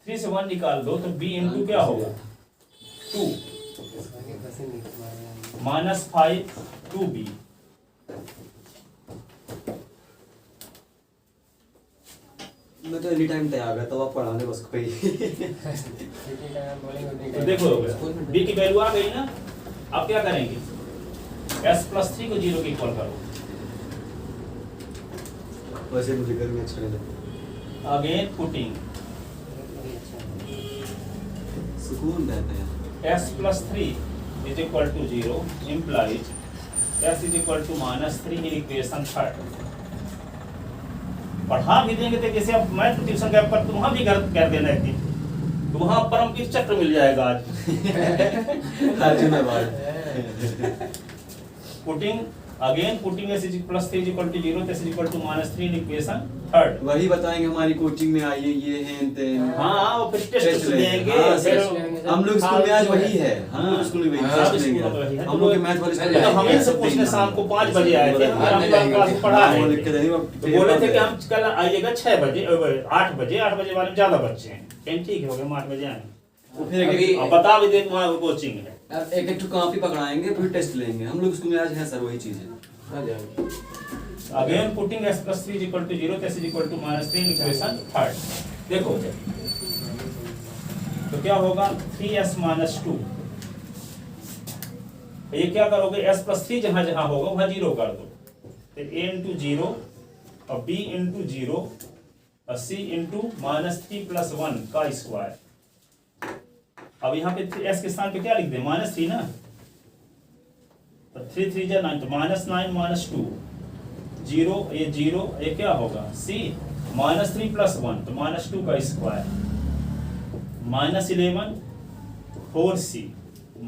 S1: थ्री से 1 निकाल दो तो b इंटू क्या होगा 2 -5 2b।
S2: मैं तो एनी टाइम तैयार रहता हूँ, आप पढ़ाने बस कोई।
S1: तो देखो b की वैल्यू आ गई ना, आप क्या करेंगे, s+3 को 0 के इक्वल करो।
S2: वैसे मुझे घर में अच्छा नहीं लगता,
S1: अगेन पुटिंग
S2: सुकून रहता है।
S1: s+3 is equal to 0 implies s is equal to -3 in equation third. पढ़ा भी देंगे तो जैसे अब मैथ ट्यूशन गैप पर तुम वहाँ भी कर देना एक दिन, तो वहाँ परमपीर चक्र मिल जाएगा आज।
S2: अर्जुन आवाज।
S1: Putting again putting s is +3 is equal to 0 s is equal to -3 in equation third.
S2: वही बताएंगे हमारी कोचिंग में आइए, ये हैं ते हैं।
S1: हाँ वो फिर टेस्ट देंगे,
S2: हाँ,
S1: फिर
S2: हम लोग स्कूल में आज वही है। हाँ स्कूल में वही
S1: हाँ,
S2: टेस्ट
S1: स्कूल
S2: लेंगे।
S1: में वही है।
S2: हम लोग के मैथ वाले स्कूल
S1: तो
S2: में
S1: हमें से पूछने शाम को 5 बजे आए थे, हम क्लास पढ़ा रहे थे, तो बोले थे कि हम कल आइएगा 6 बजे 8 बजे वाले में ज्यादा बच्चे हैं, कहीं ठीक है हो गया, हम 8 बजे आएंगे।
S2: फिर
S3: अभी-
S1: अब बता भी दे वहाँ कोचिंग है।
S2: एक एक कॉपी पकड़ाएंगे, फिर टेस्ट लेंगे। हम लोग स्कूल में आज है सर वही चीज है।
S3: आ जाएगा।
S1: Again putting s+3 is equal to 0 s is equal to -3 equation third. देखो तो क्या होगा 3s - 2, ये क्या करोगे, s+3 जहां जहां होगा वहां 0 कर दो, तो a into 0 और b into 0 और c into -3 + 1 का स्क्वायर। अब यहाँ पे s के स्थान पे क्या लिख दे, -3 ना, तो 3 3 जा 9, तो -9 - 2 0, ये 0, ये क्या होगा c -3 + 1 तो -2 का square, -11 4c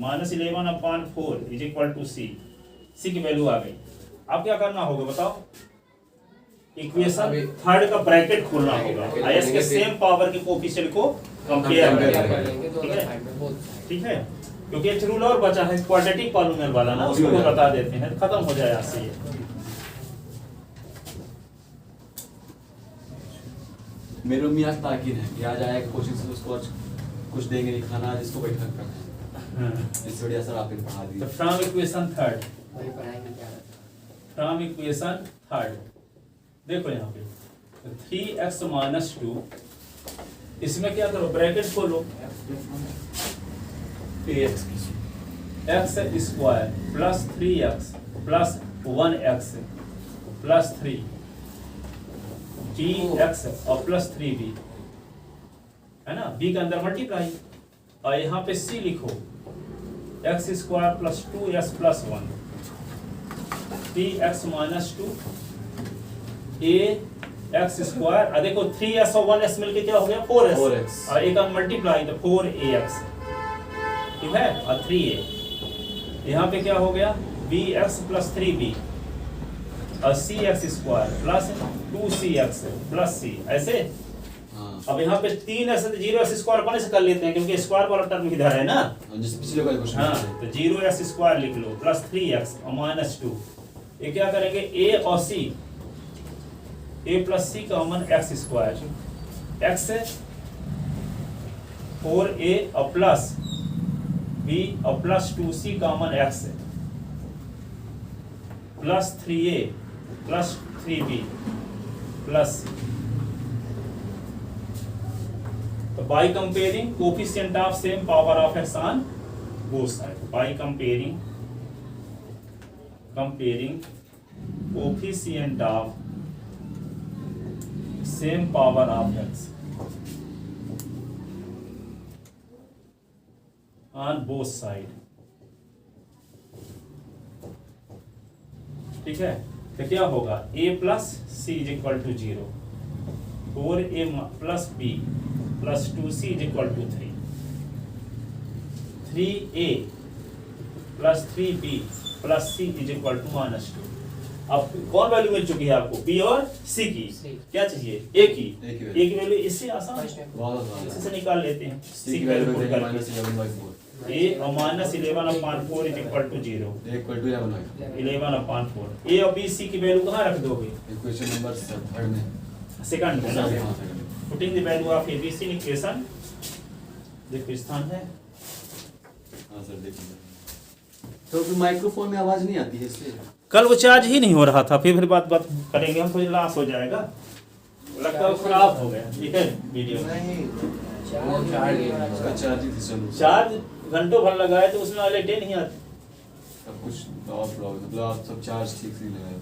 S1: -11/4 is equal to c। c की वैल्यू आ गई। अब क्या करना होगा बताओ, इक्वेशन थर्ड का ब्रैकेट खोलना होगा, s के सेम पावर के कोफिशिएंट को कंपेयर
S5: कर
S1: करेंगे,
S5: लेंगे
S1: ठीक
S5: दोनों
S1: है?
S5: साइड में, बोथ
S1: ठीक है, क्योंकि एक रूल और बचा है क्वाड्रेटिक पॉलिनोमियल वाला ना, उसको बता देते हैं, खत्म हो जाए आपसे ये।
S2: मेरे मम्मी आज ताकीद है कि आज आएगा कोचिंग से, उसको आज कुछ देंगे नहीं खाना, आज इसको बैठा कर इससे बढ़िया सर आप ही पढ़ा
S1: तो
S2: दीजिए।
S1: फ्रॉम इक्वेशन थर्ड,
S5: वही पढ़ाएंगे क्या रहता
S1: फ्रॉम इक्वेशन थर्ड देखो यहाँ पे तो 3x - 2, इसमें क्या करो ब्रैकेट खोलो, x square plus 3x plus 1x plus 3 dx और प्लस 3b है ना, b के अंदर मल्टीप्लाई, और यहाँ पे c लिखो x square plus 2s plus 1 3x - 2 a x square, और देखो 3s और 1s मिलके क्या हो गया 4s
S2: 4x
S1: और एक मल्टीप्लाई तो 4ax, ठीक है, और 3a, यहाँ पे क्या हो गया bx plus 3b c x square plus 2cx plus c, ऐसे।
S2: हाँ
S1: अब यहाँ पे 3x है तो 0x स्क्वायर कौन से कर लेते हैं, क्योंकि स्क्वायर वाला टर्म इधर है ना।
S2: हाँ, जैसे पिछले वाले क्वेश्चन
S1: हाँ, तो 0x स्क्वायर लिख लो प्लस 3x और माइनस 2। ये क्या करेंगे, a और c, a plus c common x square, x है 4a और प्लस b और प्लस 2c कॉमन x है plus 3a plus 3b plus c। तो by comparing coefficient of same power of x on both sides, by comparing coefficient of same power of x on both side, ठीक है। तो क्या होगा, a plus c is equal to 0, 4a plus b plus 2c is equal to 3, 3a plus 3b plus c is equal to minus 2। अब कौन value मिल चुकी है आपको, b और c की।
S5: C।
S1: क्या चाहिए, a की।
S2: A की
S1: a की वैल्यू इससे आसान है,
S5: फर्स्ट में
S2: बहुत आसान
S1: इसी
S2: है।
S6: हाँ।
S1: से निकाल लेते हैं।
S2: C की वैल्यू देखें -11/4,
S1: a और minus 11/4 is equal to 0,
S2: a equal to 11/4।
S1: 11/4। a और b c की वैल्यू कहाँ रख दोगे,
S2: इक्वेशन नंबर 3 में,
S1: सेकंड में ना।
S2: हाँ, second में।
S1: Putting the value of a b c in equation, देखो स्थान है।
S2: हाँ सर देखिए, तो फिर माइक्रोफोन में आवाज नहीं आती है इसलिए।
S1: कल वो चार्ज ही नहीं हो रहा था, फिर बात करेंगे हम, थोड़ी लॉस हो जाएगा, लगता है वो खराब हो गया। ठीक है वीडियो
S3: वो चार्ज
S2: उसका चार्ज ही सिस्टम
S1: चार्ज घंटों भर लगाए तो उसमें वाले डे नहीं आते।
S2: सब कुछ ऑफ प्रॉब्लम, मतलब आप सब चार्ज ठीक से लगाए।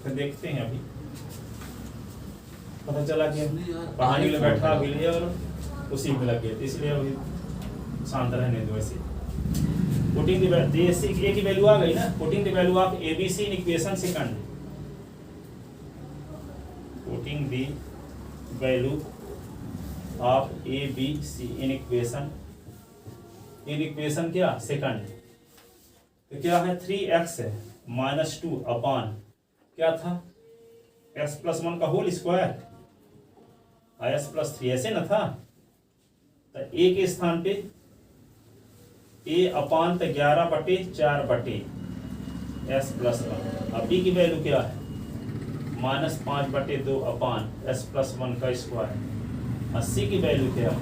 S1: फिर देखते हैं, अभी पता चला कि
S2: नहीं यार,
S1: कहानी में
S2: iPhone
S1: बैठा
S2: का।
S1: भी लिया और उसी में लग गए, इसलिए अभी शांत रहने दो। ऐसे पुटिंग द वैल्यू, a की वैल्यू आ गई ना। Putting the value of a b c in equation second, putting the value of a b c in equation क्या, सेकंड। तो क्या है, 3x है माइनस 2 अपॉन क्या था, x प्लस 1 का होल स्क्वायर, s प्लस 3, ऐसे ना था। तो a के स्थान पे a अपान तो 11/4 s प्लस 1। अब b की वैल्यू क्या है, -5/2 अपान s प्लस 1 का स्क्वायर। 80 की वैल्यू क्या है,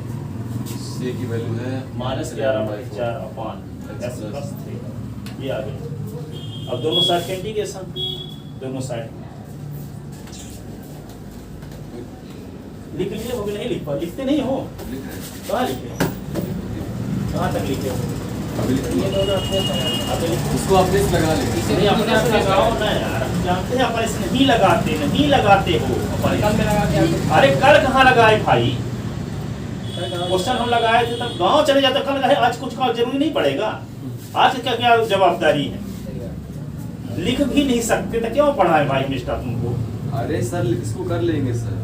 S2: C की वैल्यू है
S1: -11/4 अपान s प्लस 3। ये आ गया। अब दोनों साइड का इंटीग्रेशन, दोनों साइड लिख लिए हो, नहीं लिख पा, लिखते नहीं हो,
S2: लिख रहे हैं।
S1: कहाँ लिखे, कहाँ तक लिखे हो,
S2: अभी लिख
S5: ये
S2: लो।
S5: दोनों अपने
S1: अभी लिखो।
S2: इसको अपने से लगा ले।
S5: इसे
S1: नहीं, अपने आप लगाओ ना यार, हम जानते हैं अपन इसे नहीं लगाते हो अपन।
S5: कल में लगा के आपको
S1: अरे कल कहाँ लगाए भाई, क्वेश्चन हम लगाए थे तब गांव चले जाते, कल लगाए, आज कुछ का जरूरी नहीं पड़ेगा। आज क्या क्या जवाबदारी है,
S5: सही बात।
S1: लिख भी नहीं सकते तो क्यों पढ़ाए भाई मिस्टर तुमको।
S2: अरे सर इसको कर लेंगे सर,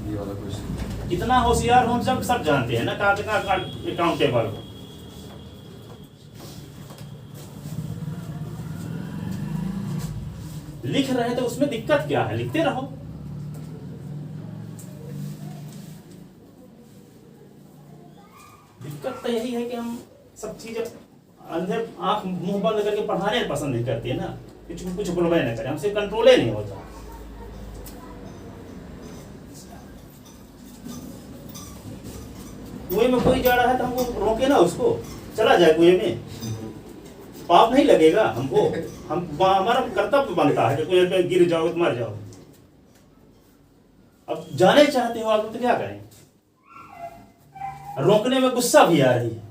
S2: ये वाला क्वेश्चन।
S1: कितना होशियार हो हम सब जानते हैं ना, कहाँ कितना अकाउंटेबल हो। लिख रहे हैं तो उसमें दिक्कत क्या है, लिखते रहो। दिक्कत तो यही है कि हम सब चीजें अंदर आंख मुंह बंद करके पढ़ाने पसंद नहीं करते ना, कुछ बोलवे ना करें, हमसे कंट्रोल ही नहीं होता। कुएं में कोई जा रहा है तो हमको रोके ना, उसको चला जाए कुएं में, पाप नहीं लगेगा हमको। हमारा कर्तव्य बनता है कि कुएं पे गिर जाओ तो मर जाओ। अब जाने चाहते हो आप तो क्या करें, रोकने में गुस्सा भी आ रही है।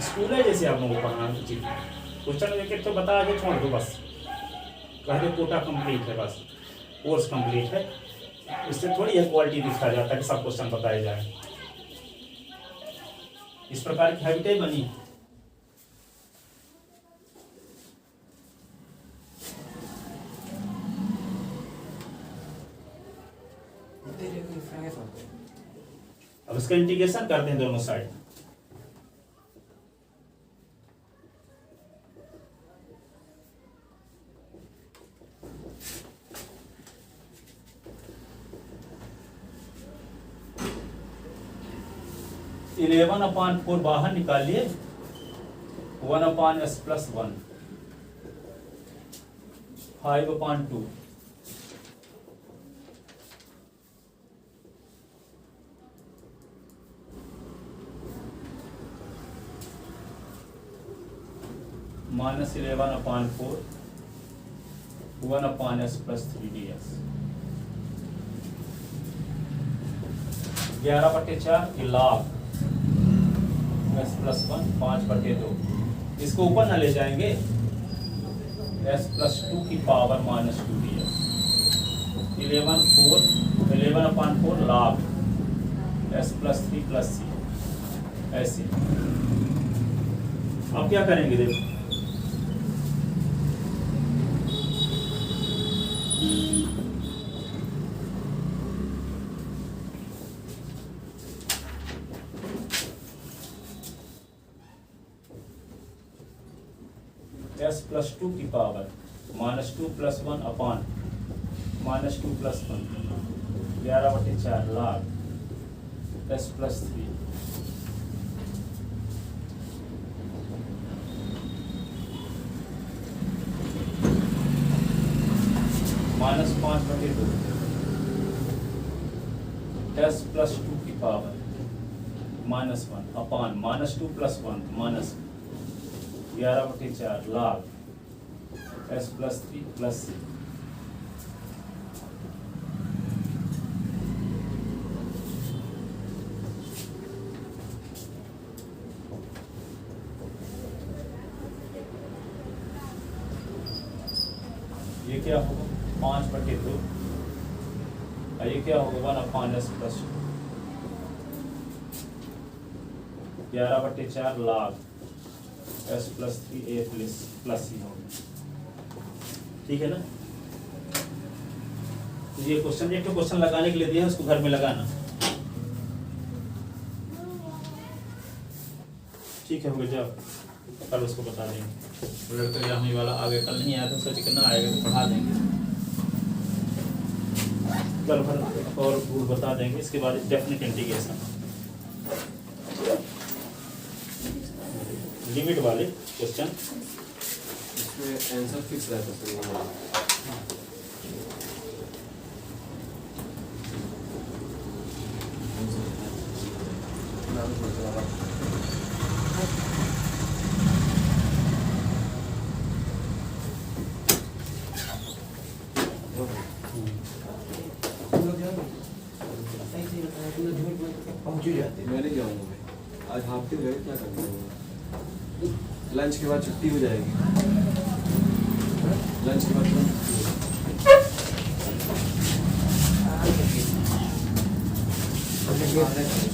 S1: स्कूल है जैसे आप लोगों को पढ़ाना उचित, क्वेश्चन एक तो बता के छोड़ दो बस, कह दो कोटा कंप्लीट है, बस कोर्स कंप्लीट है। इससे थोड़ी है क्वालिटी दिखा जाता है कि सब क्वेश्चन बताए जाए। इस प्रकार की हैबिटें बनी। उसका इंटीग्रेशन कर दें दोनों साइड। इलेवन अपॉन 4 बाहर निकालिए, 1/s+1, 5/2, -11/4, 1/s+3ds, 11/4 ये log s+1, 5/2, इसको ऊपर ना ले जाएंगे, s+2 की पावर -2ds, 11/4 log s+3 ऐसे। अब क्या करेंगे देखो, s+2 की power -2 + 1 upon -2 + 1, 11/4 log s+3, -5/2, s+2 की power -1 upon -2 + 1 -11/4 log s+3 + c, ये क्या होगा 5/2, और ये क्या होगा 1/s+2, 11/4 log s+3 a + c होगा। ठीक है ना। तो ये क्वेश्चन, एक तो क्वेश्चन लगाने के लिए दिया है, उसको घर में लगाना। ठीक है, हो गया, जब कल उसको बता देंगे। लगता है हमें वाला आगे कल नहीं आया तो सोच के ना आएगा तो पढ़ा देंगे कल भर, और वो बता देंगे। इसके बाद डेफिनेट इंटीग्रेशन, लिमिट वाले क्वेश्चन,
S2: इसमें आंसर फिक्स रहता है सर।
S3: पहुंच ही जाते
S2: मैं नहीं जाऊँगा भाई, आज हाफ डे रहेगा, क्या करना होगा। लंच के बाद छुट्टी हो जाएगी, लंच के बाद
S3: हैं।